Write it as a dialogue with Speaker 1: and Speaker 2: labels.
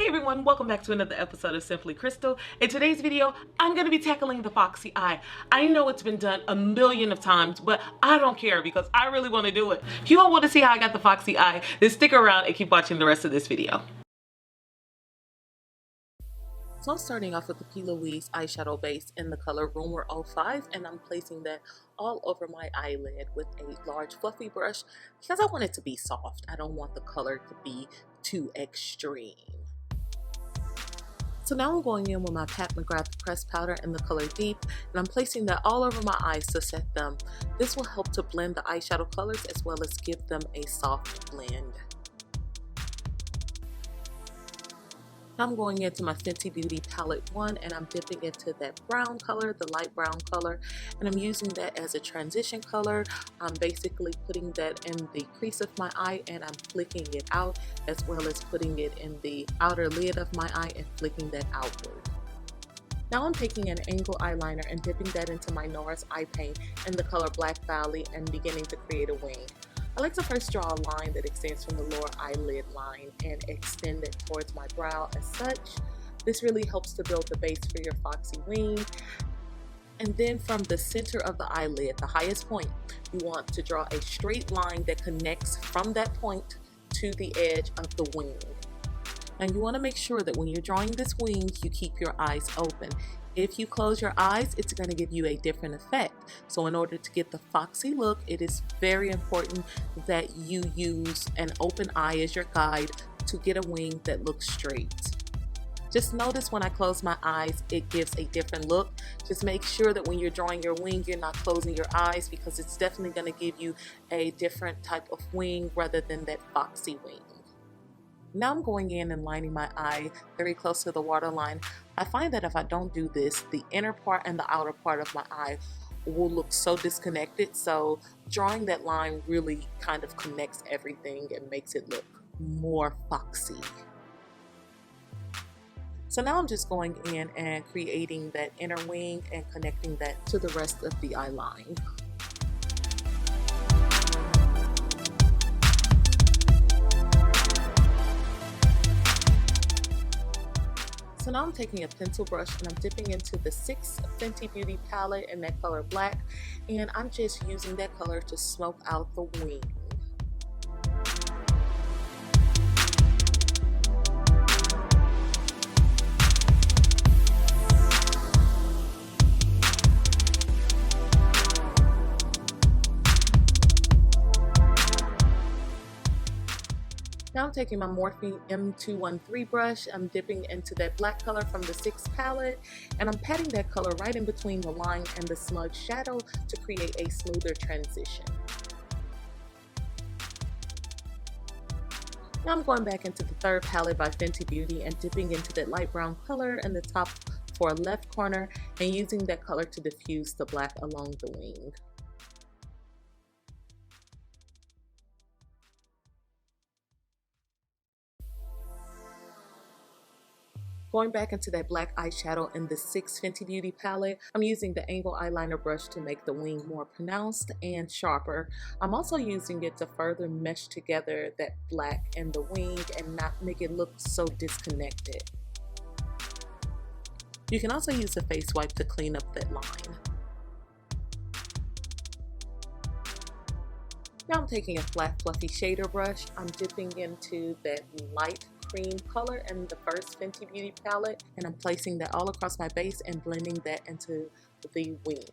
Speaker 1: everyone, welcome back to another episode of Simply Crystal. In today's video, I'm going to be tackling the Foxy eye. I know it's been done a million of times, but I don't care because I really want to do it. If you all want to see how I got the Foxy eye, then stick around and keep watching the rest of this video. So I'm starting off with the P. Louise eyeshadow base in the color Rumor 05, and I'm placing that all over my eyelid with a large fluffy brush because I want it to be soft. I don't want the color to be too extreme. So now I'm going in with my Pat McGrath pressed powder in the color Deep, and I'm placing that all over my eyes to set them. This will help to blend the eyeshadow colors as well as give them a soft blend. Now I'm going into my Fenty Beauty Palette 1, and I'm dipping into that brown color, the light brown color, and I'm using that as a transition color. I'm basically putting that in the crease of my eye and I'm flicking it out, as well as putting it in the outer lid of my eye and flicking that outward. Now I'm taking an angle eyeliner and dipping that into my NARS eye paint in the color Black Valley and beginning to create a wing. I like to first draw a line that extends from the lower eyelid line and extend it towards my brow as such. This really helps to build the base for your Foxy wing. And then from the center of the eyelid, the highest point, you want to draw a straight line that connects from that point to the edge of the wing. And you want to make sure that when you're drawing this wing, you keep your eyes open. If you close your eyes, it's going to give you a different effect. So in order to get the Foxy look, it is very important that you use an open eye as your guide to get a wing that looks straight. Just notice when I close my eyes, it gives a different look. Just make sure that when you're drawing your wing, you're not closing your eyes because it's definitely going to give you a different type of wing rather than that Foxy wing. Now I'm going in and lining my eye very close to the waterline. I find that if I don't do this, the inner part and the outer part of my eye will look so disconnected. So drawing that line really kind of connects everything and makes it look more Foxy. So now I'm just going in and creating that inner wing and connecting that to the rest of the eye line. So now I'm taking a pencil brush and I'm dipping into the 6 Fenty Beauty palette in that color Black, and I'm just using that color to smoke out the wing. Now I'm taking my Morphe M213 brush, I'm dipping into that black color from the 6 palette, and I'm patting that color right in between the line and the smudge shadow to create a smoother transition. Now I'm going back into the 3rd palette by Fenty Beauty and dipping into that light brown color in the top for left corner and using that color to diffuse the black along the wing. Going back into that black eyeshadow in the 6 Fenty Beauty palette, I'm using the angle eyeliner brush to make the wing more pronounced and sharper. I'm also using it to further mesh together that black and the wing and not make it look so disconnected. You can also use a face wipe to clean up that line. Now I'm taking a flat fluffy shader brush. I'm dipping into that light cream color in the 1st Fenty Beauty palette, and I'm placing that all across my base and blending that into the wing.